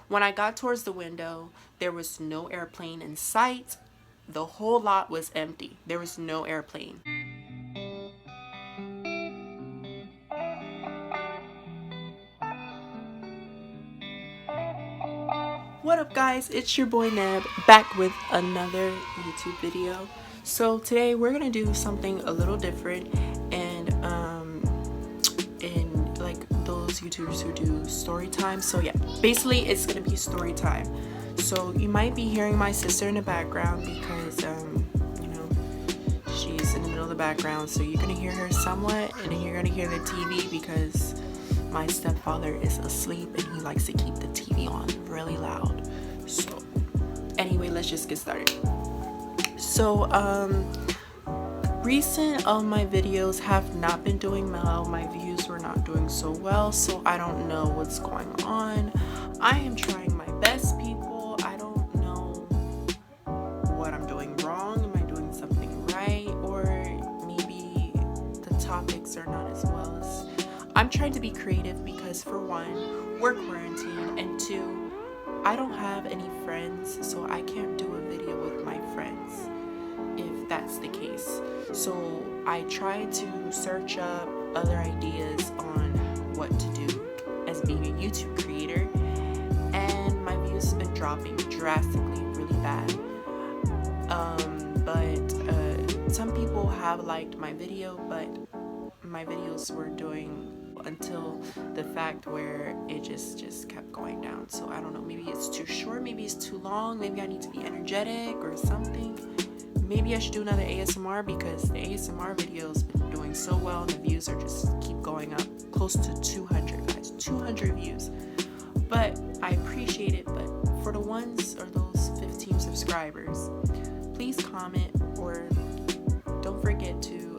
When I got towards the window, there was no airplane in sight. The whole lot was empty. There was no airplane. What up guys, it's your boy Neb back with another YouTube video. So today we're gonna do something a little different, and in like those YouTubers who do story time. So yeah, basically it's gonna be story time. So you might be hearing my sister in the background because you know, she's in the middle of the background, so you're gonna hear her somewhat, and then you're gonna hear the TV because my stepfather is asleep and he likes to keep the TV on really loud. So anyway, let's just get started. So recent of my videos have not been doing well. My views were not doing so well, so I don't know what's going on. I am trying my best, people. I don't know what I'm doing wrong. Am I doing something right? Or maybe the topics are not as well as I'm trying to be creative because, for one, we're quarantined, and two, I don't have any friends, so I can't do a video with my friends if that's the case. So I try to search up other ideas on what to do as being a YouTube creator, and my views have been dropping drastically, really bad. But some people have liked my video, but my videos were doing until the fact where it just kept going down. So I don't know, maybe it's too short, maybe it's too long, maybe I need to be energetic or something. Maybe I should do another ASMR because the ASMR videos been doing so well and the views are just keep going up, close to 200 guys, 200 views. But I appreciate it. But for the ones or those 15 subscribers, please comment, or don't forget to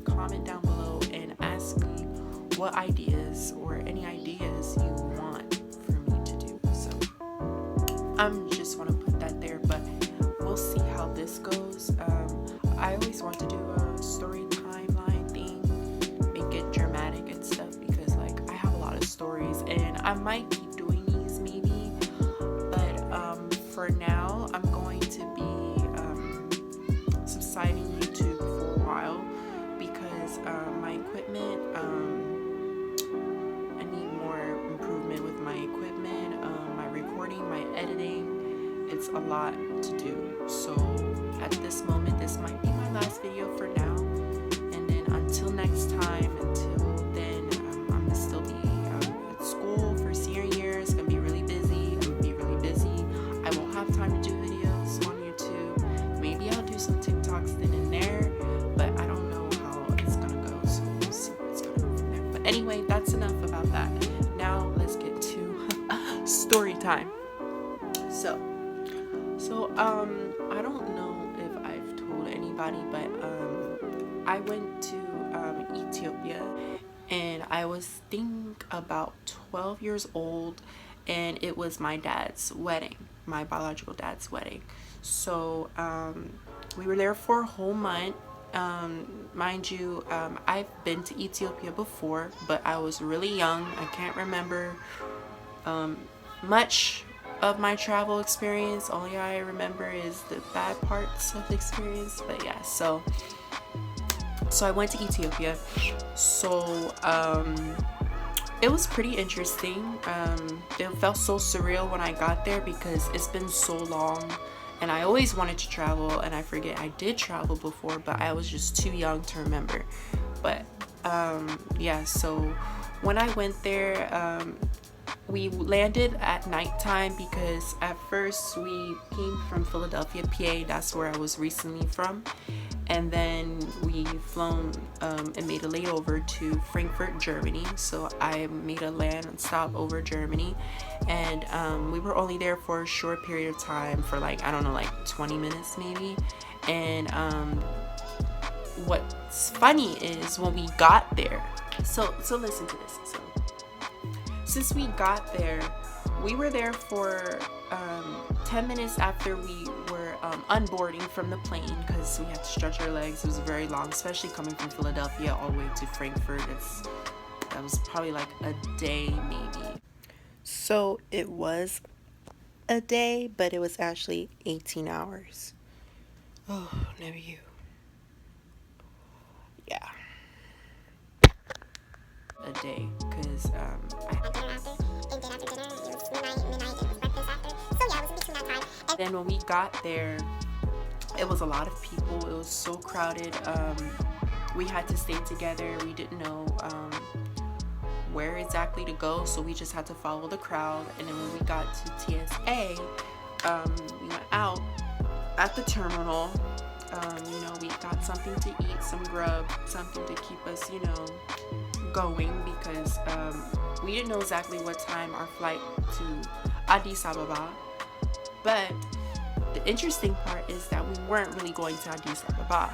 comment down below and ask me what ideas or any ideas you want for me to do. So I'm just want to put that there, but we'll see how this goes. I always want to do a story timeline thing, make it dramatic and stuff, because like I have a lot of stories and I might keep doing these maybe, but for now I'm going to be subsiding YouTube for a while because my equipment, I need more improvement with my equipment, my recording, my editing. It's a lot to do. So at this moment, this might be my last video for now, and then until next time, until then, I'm gonna still be at school for senior year. It's gonna be really busy. I'm gonna be really busy. I won't have time to do videos on YouTube. Maybe I'll do some TikToks then and there, but I don't know how it's gonna go, so we'll see what's gonna go from there. But anyway, that's enough about that. Now let's get to story time. So I don't know if I've told anybody, but I went to Ethiopia, and I was think about 12 years old, and it was my dad's wedding, my biological dad's wedding. So we were there for a whole month. Mind you, I've been to Ethiopia before, but I was really young. I can't remember much of my travel experience. Only I remember is the bad parts of the experience. But yeah, so I went to Ethiopia. So it was pretty interesting. It felt so surreal when I got there because it's been so long, and I always wanted to travel, and I forget I did travel before, but I was just too young to remember. But yeah, so when I went there, we landed at nighttime because at first we came from Philadelphia, PA. That's where I was recently from. And then we flown and made a layover to Frankfurt, Germany. So I made a land and stop over Germany. And we were only there for a short period of time, for like, I don't know, like 20 minutes maybe. And what's funny is when we got there, so listen to this. So since we got there, we were there for 10 minutes after we were unboarding from the plane, because we had to stretch our legs. It was very long, especially coming from Philadelphia all the way to Frankfurt. That was probably like a day maybe. So it was a day, but it was actually 18 hours. Oh, never you. Yeah. A day, because then when we got there, it was a lot of people. It was so crowded. We had to stay together. We didn't know where exactly to go, so we just had to follow the crowd. And then when we got to TSA, we went out at the terminal. We got something to eat, some grub, something to keep us, going, because we didn't know exactly what time our flight to Addis Ababa. But the interesting part is that we weren't really going to Addis Ababa,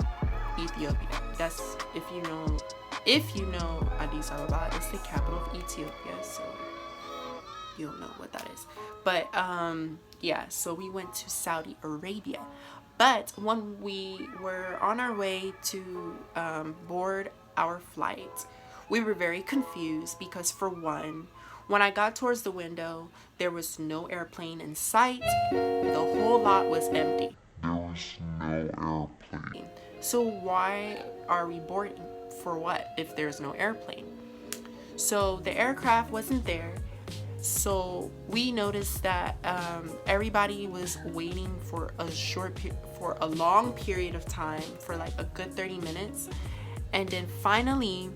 Ethiopia. That's, if you know Addis Ababa, it's the capital of Ethiopia, so you'll know what that is. But yeah, so we went to Saudi Arabia. But when we were on our way to board our flight, we were very confused because, for one, when I got towards the window, there was no airplane in sight. The whole lot was empty. There was no airplane. So why are we boarding? For what if there's no airplane? So the aircraft wasn't there. So we noticed that everybody was waiting for a long period of time, for like a good 30 minutes. And then finally,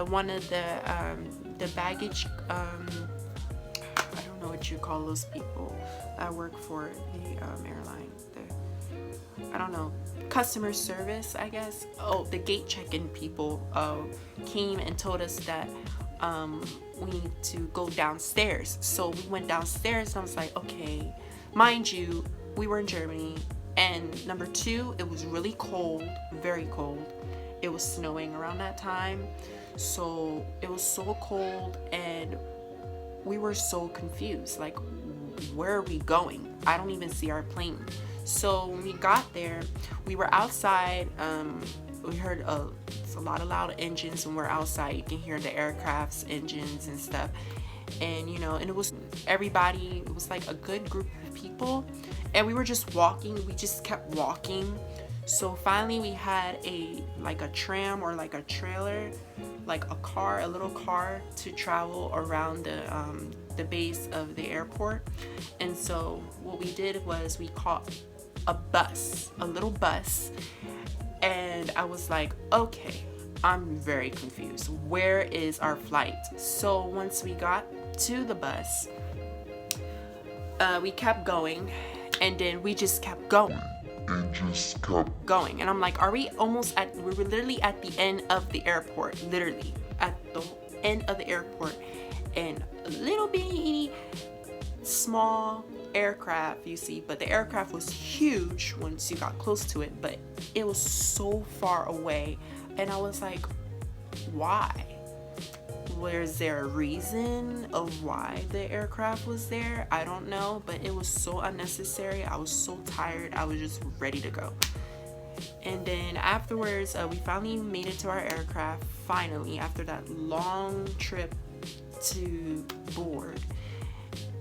one of the baggage, I don't know what you call those people that work for the airline, I don't know, customer service, I guess. Oh, the gate check-in people came and told us that we need to go downstairs. So we went downstairs, and I was like, okay, mind you, we were in Germany, and number two, it was really cold, very cold. It was snowing around that time, so it was so cold, and we were so confused, like, where are we going? I don't even see our plane. So when we got there, we were outside. We heard a lot of loud engines when we're outside. You can hear the aircraft's engines and stuff. And and it was everybody. It was like a good group of people, and we were just walking. We just kept walking. So finally, we had a tram or like a trailer, like a little car to travel around the base of the airport. And so what we did was we caught a little bus, and I was like, okay, I'm very confused. Where is our flight? So once we got to the bus, we kept going, and then we just kept going. And I'm like, we're literally at the end of the airport, literally at the end of the airport, and a little bitty small aircraft, you see, but the aircraft was huge once you got close to it, but it was so far away. And I was like, why? Was there a reason of why the aircraft was there? I don't know, but it was so unnecessary. I was so tired. I was just ready to go. And then afterwards, we finally made it to our aircraft, finally, after that long trip to board.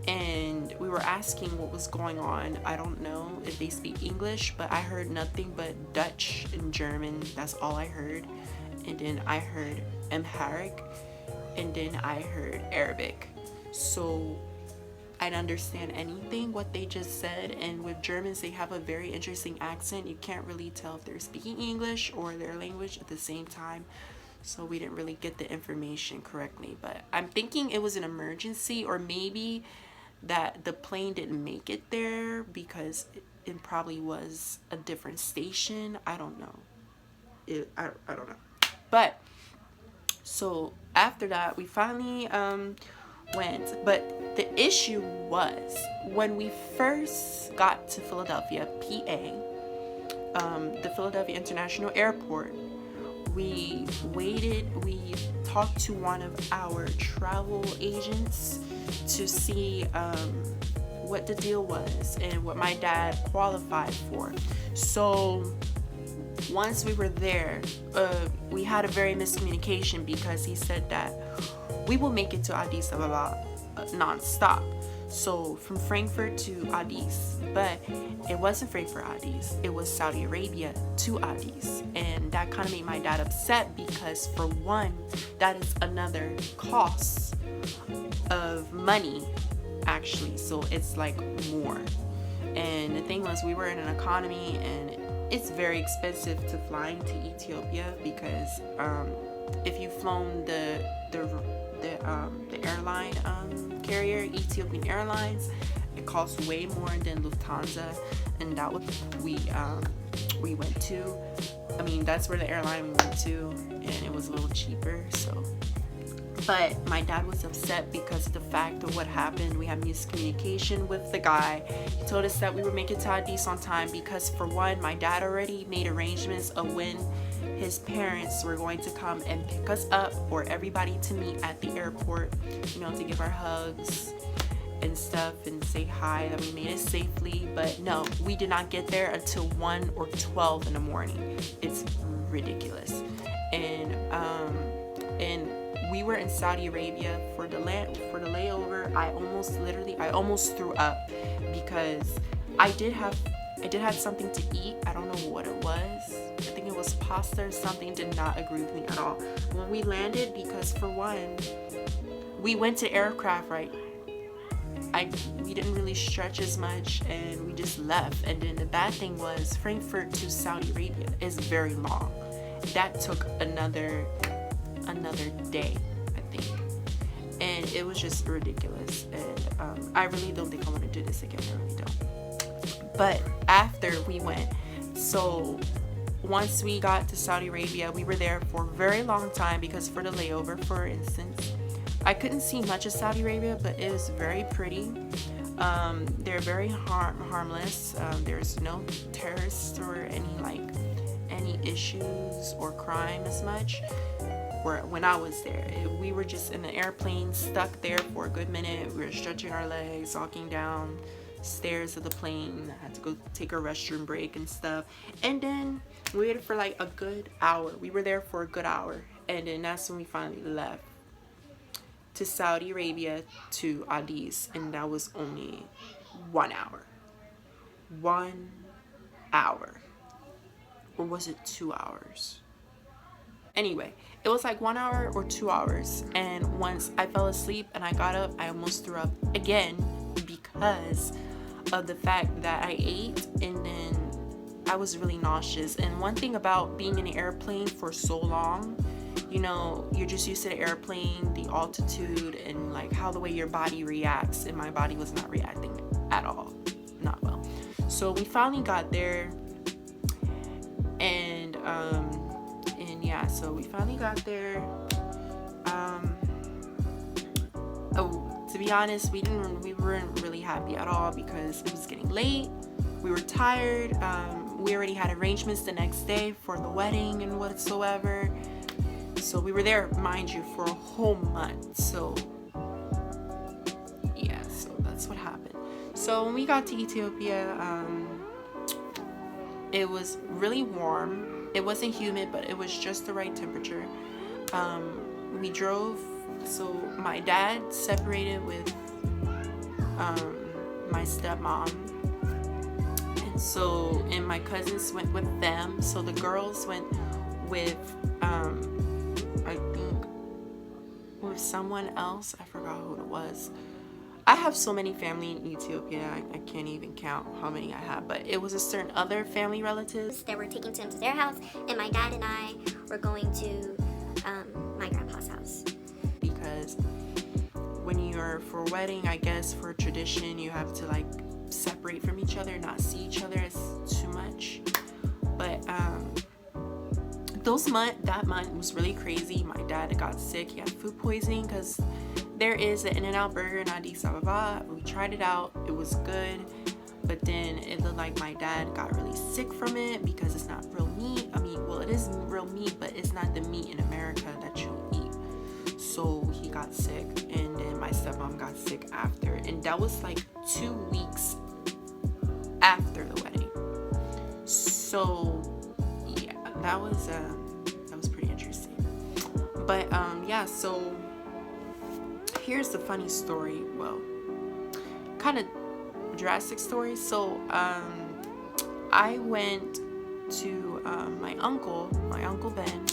And we were asking what was going on. I don't know if they speak English, but I heard nothing but Dutch and German. That's all I heard. And then I heard Amharic, and then I heard Arabic. So I didn't understand anything what they just said. And with Germans, they have a very interesting accent. You can't really tell if they're speaking English or their language at the same time. So we didn't really get the information correctly. But I'm thinking it was an emergency, or maybe that the plane didn't make it there because it probably was a different station. I don't know. I don't know. But so after that, we finally went. But the issue was, when we first got to Philadelphia, PA, the Philadelphia International Airport, we waited. We talked to one of our travel agents to see what the deal was and what my dad qualified for. So once we were there, we had a very miscommunication, because he said that we will make it to Addis Ababa non-stop. So from Frankfurt to Addis, but it wasn't Frankfurt Addis, it was Saudi Arabia to Addis. And that kind of made my dad upset because, for one, that is another cost of money actually, so it's like more. And the thing was, we were in an economy and it's very expensive to flying to Ethiopia because if you've flown the airline carrier, Ethiopian Airlines, it costs way more than Lufthansa, and that was we went to. I mean, that's where the airline we went to, and it was a little cheaper. So, but my dad was upset because of the fact of what happened. We had miscommunication with the guy. He told us that we would make it to Addis on time because, for one, my dad already made arrangements of when his parents were going to come and pick us up, or everybody to meet at the airport, you know, to give our hugs and stuff and say hi, that we made it safely. But no, we did not get there until 1 or 12 in the morning. It's ridiculous. And we were in Saudi Arabia for the layover. I almost threw up because I did have something to eat. I don't know what it was. I think it was pasta or something. Did not agree with me at all when we landed, because for one, we went to aircraft, right? We didn't really stretch as much and we just left. And then the bad thing was, Frankfurt to Saudi Arabia is very long. That took another day, I think, and it was just ridiculous. And I really don't think I want to do this again. I really don't. But after we went, so once we got to Saudi Arabia, we were there for a very long time because for the layover, for instance, I couldn't see much of Saudi Arabia, but it was very pretty. They're very harmless. There's no terrorists or any issues or crime as much. When I was there, we were just in the airplane, stuck there for a good minute. We were stretching our legs, walking down stairs of the plane. I had to go take a restroom break and stuff. And then we waited for like a good hour. We were there for a good hour, and then that's when we finally left to Saudi Arabia to Addis, and that was only 1 hour. 1 hour. Or was it 2 hours? Anyway, it was like 1 hour or 2 hours, and once I fell asleep and I got up, I almost threw up again because of the fact that I ate, and then I was really nauseous. And one thing about being in an airplane for so long, you know, you're just used to the airplane, the altitude, and like how the way your body reacts, and my body was not reacting at all, not well. So we finally got there, and yeah, so we finally got there. To be honest, we weren't really happy at all because it was getting late. We were tired. We already had arrangements the next day for the wedding and whatsoever. So we were there, mind you, for a whole month. So yeah, so that's what happened. So when we got to Ethiopia, it was really warm. It wasn't humid, but it was just the right temperature. We drove. So my dad separated with my stepmom, and my cousins went with them. So the girls went with I think with someone else. I forgot who it was. I have so many family in Ethiopia, I can't even count how many I have, but it was a certain other family relatives that were taking them to their house, and my dad and I were going to my grandpa's house. Because when you're for a wedding, I guess for a tradition, you have to like separate from each other, not see each other as too much. But that month was really crazy. My dad got sick. He had food poisoning because there is an In-N-Out burger in Addis Ababa. We tried it out. It was good. But then it looked like my dad got really sick from it because it's not real meat. I mean, well, it is real meat, but it's not the meat in America that you eat. So he got sick, and then my stepmom got sick after. And that was like 2 weeks after the wedding. So yeah, that was pretty interesting. But yeah, so here's the funny story. Well, kind of drastic story. So I went to my uncle Ben.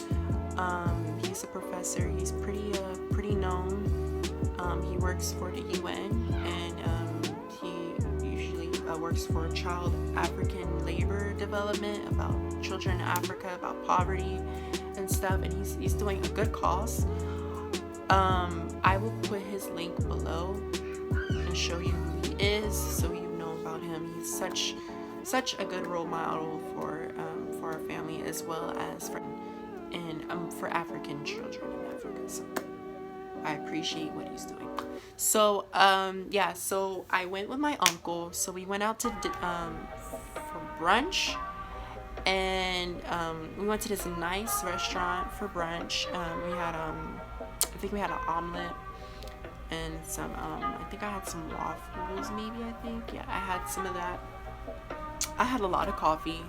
He's a professor. He's pretty known. He works for the UN, and he usually works for child African labor development, about children in Africa, about poverty and stuff. And he's doing a good cause. I will put his link below and show you who he is, so you know about him. He's such a good role model for our family, as well as for African children in Africa. So I appreciate what he's doing. So yeah, so I went with my uncle. So we went out to for brunch, and we went to this nice restaurant for brunch. We had I think we had an omelet and some I think I had some waffles, maybe. I think, yeah, I had some of that. I had a lot of coffee.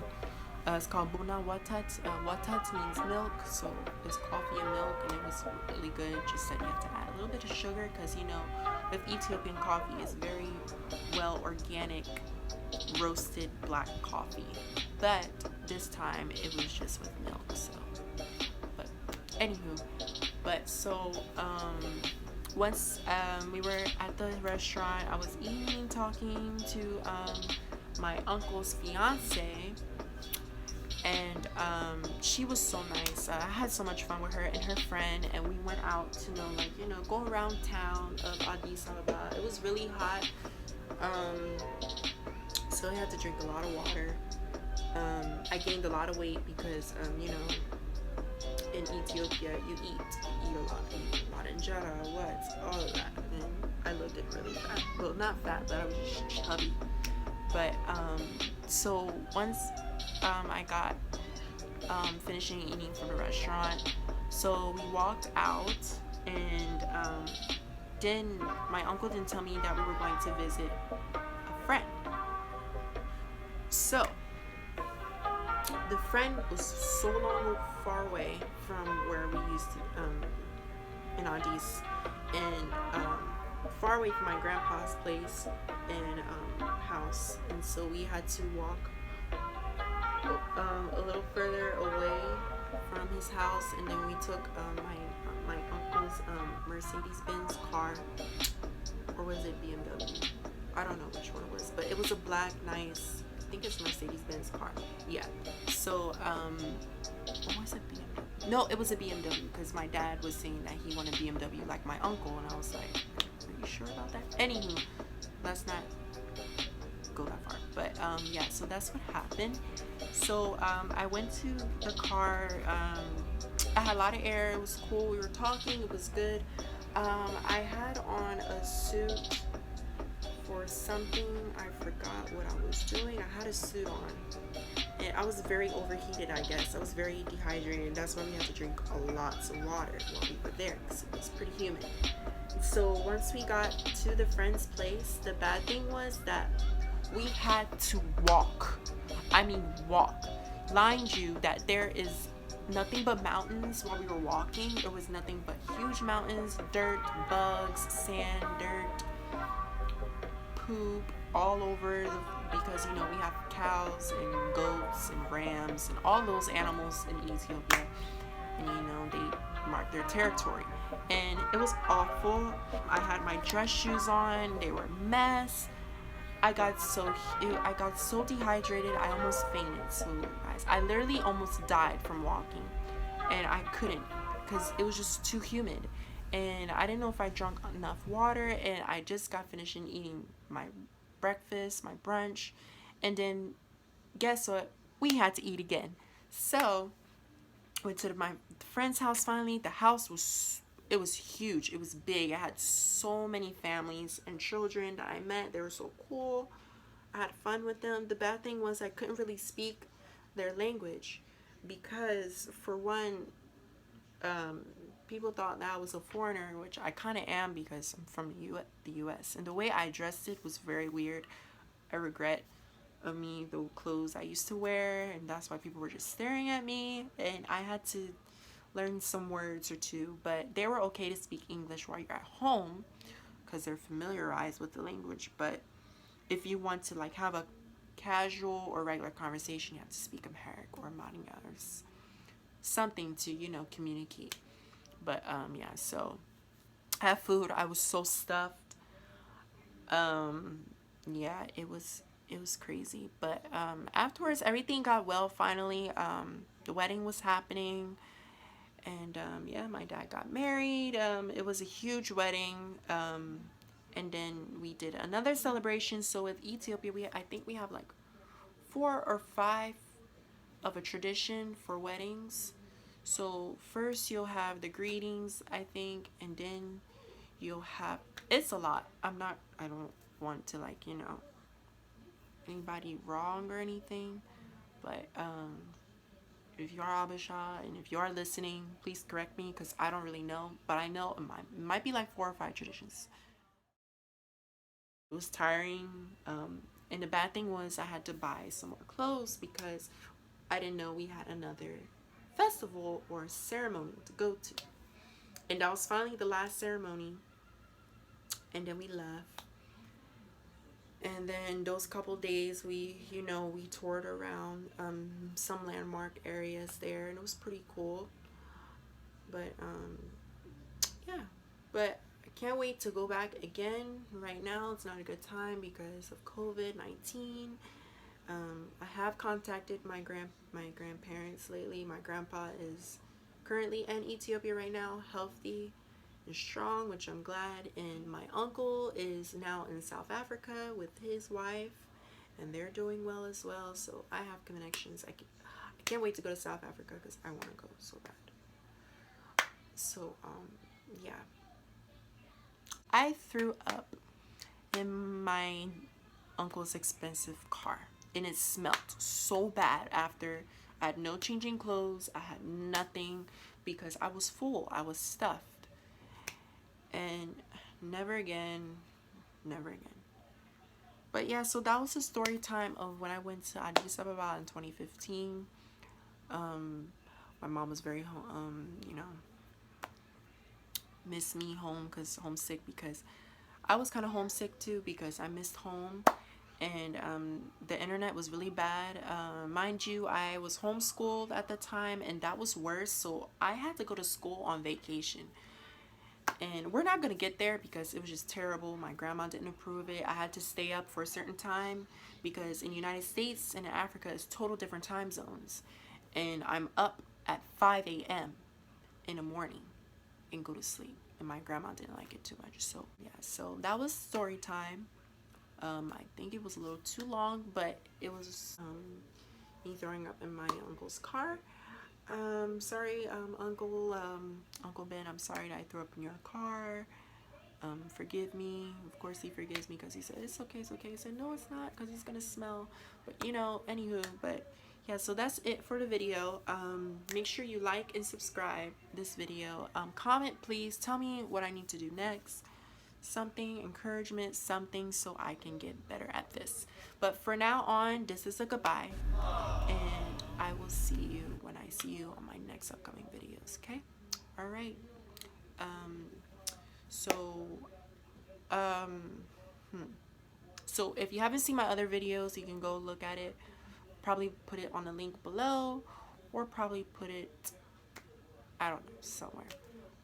It's called Buna Watat. Watat means milk, so it's coffee and milk, and it was really good. Just that you have to add a little bit of sugar, because you know, with Ethiopian coffee, it's very well organic roasted black coffee. But this time it was just with milk. So, but anywho, once we were at the restaurant, I was eating, talking to my uncle's fiance, and she was so nice. I had so much fun with her and her friend, and we went out to go around town of Addis Ababa. It was really hot, so I had to drink a lot of water. I gained a lot of weight because in Ethiopia you eat a lot of injera, all of that, and I looked really fat. Well, not fat, but I was just chubby. But so once I got finishing eating from the restaurant, so we walked out, and my uncle didn't tell me that we were going to visit a friend. So the friend was so long far away from where we used to in Addis, and far away from my grandpa's place and house, and so we had to walk a little further away from his house, and then we took my uncle's Mercedes-Benz car, or was it BMW? I don't know which one it was, but it was a black, nice, I think it's Mercedes-Benz car. Yeah. So or was it BMW? No, it was a BMW, because my dad was saying that he wanted BMW like my uncle, and I was like, are you sure about that? Anywho, let's not go that far. But yeah, so that's what happened. So I went to the car. I had a lot of air. It was cool. We were talking. It was good. I had on a suit for something. I forgot what I was doing. I had a suit on, and I was very overheated, I guess. I was very dehydrated. That's why we had to drink lots of water while we were there, because it was pretty humid. So once we got to the friend's place, the bad thing was that we had to walk. I mean, walk. Mind you that there is nothing but mountains while we were walking. There was nothing but huge mountains, dirt, bugs, sand, dirt, poop all over, because we have cows and goats and rams and all those animals in Ethiopia, and they mark their territory, and it was awful. I had my dress shoes on. They were a mess. I got so dehydrated, I almost fainted. So guys, I literally almost died from walking, and I couldn't, because it was just too humid, and I didn't know if I drank enough water, and I just got finished eating my breakfast, my brunch, and then guess what? We had to eat again. So went to my friend's house finally. The house was huge. It was big. I had so many families and children that I met. They were so cool. I had fun with them. The bad thing was I couldn't really speak their language, because for one, people thought that I was a foreigner, which I kind of am, because I'm from the US, and the way I dressed it was very weird. I regret of me the clothes I used to wear, and that's why people were just staring at me, and I had to learn some words or two, but they were okay to speak English while you're at home, because they're familiarized with the language. But if you want to like have a casual or regular conversation, you have to speak Amharic or Mania or something to, you know, communicate. But yeah, so I had food. I was so stuffed. Yeah, it was crazy. But afterwards, everything got well. Finally, the wedding was happening, and yeah, my dad got married. It was a huge wedding. And then we did another celebration. So with Ethiopia, I think we have like 4 or 5 of a tradition for weddings. So first you'll have the greetings, I think, and then you'll have, it's a lot. I don't want to like, you know, anybody wrong or anything, but if you are Abisha and if you are listening, please correct me because I don't really know, but I know it might be like 4 or 5 traditions. It was tiring. And the bad thing was I had to buy some more clothes because I didn't know we had another festival or ceremony to go to. And that was finally the last ceremony. And then we left. And then those couple days we toured around some landmark areas there, and it was pretty cool. But yeah. But I can't wait to go back again. Right now it's not a good time because of COVID-19. I have contacted my grandparents lately. My grandpa is currently in Ethiopia right now, healthy and strong, which I'm glad. And my uncle is now in South Africa with his wife, and they're doing well as well. So I have connections. I can't wait to go to South Africa because I want to go so bad. So yeah, I threw up in my uncle's expensive car, and it smelled so bad after. I had no changing clothes, I had nothing because I was full, I was stuffed. And never again, never again. But yeah, so that was the story time of when I went to Addis Ababa in 2015. My mom was very miss me home because homesick, because I was kind of homesick too because I missed home. And the internet was really bad. Mind you, I was homeschooled at the time, and that was worse. So I had to go to school on vacation. And we're not going to get there because it was just terrible. My grandma didn't approve it. I had to stay up for a certain time because in the United States and in Africa, it's total different time zones. And I'm up at 5 a.m. in the morning and go to sleep. And my grandma didn't like it too much. So yeah, so that was story time. I think it was a little too long, but it was me throwing up in my uncle's car. Sorry, Uncle Ben, I'm sorry that I threw up in your car. Forgive me. Of course he forgives me because he said, it's okay, it's okay. He said, no, it's not, because it's going to smell. But, anywho, but yeah, so that's it for the video. Make sure you like and subscribe this video. Comment, please. Tell me what I need to do next. Something, encouragement, something, so I can get better at this. But for now on, this is a goodbye, and I will see you when I see you on my next upcoming videos. Okay, all right. So so if you haven't seen my other videos, you can go look at it. Probably put it on the link below, or probably put it, I don't know, somewhere.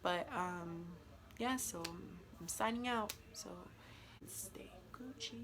But yeah, so I'm signing out. So stay Gucci.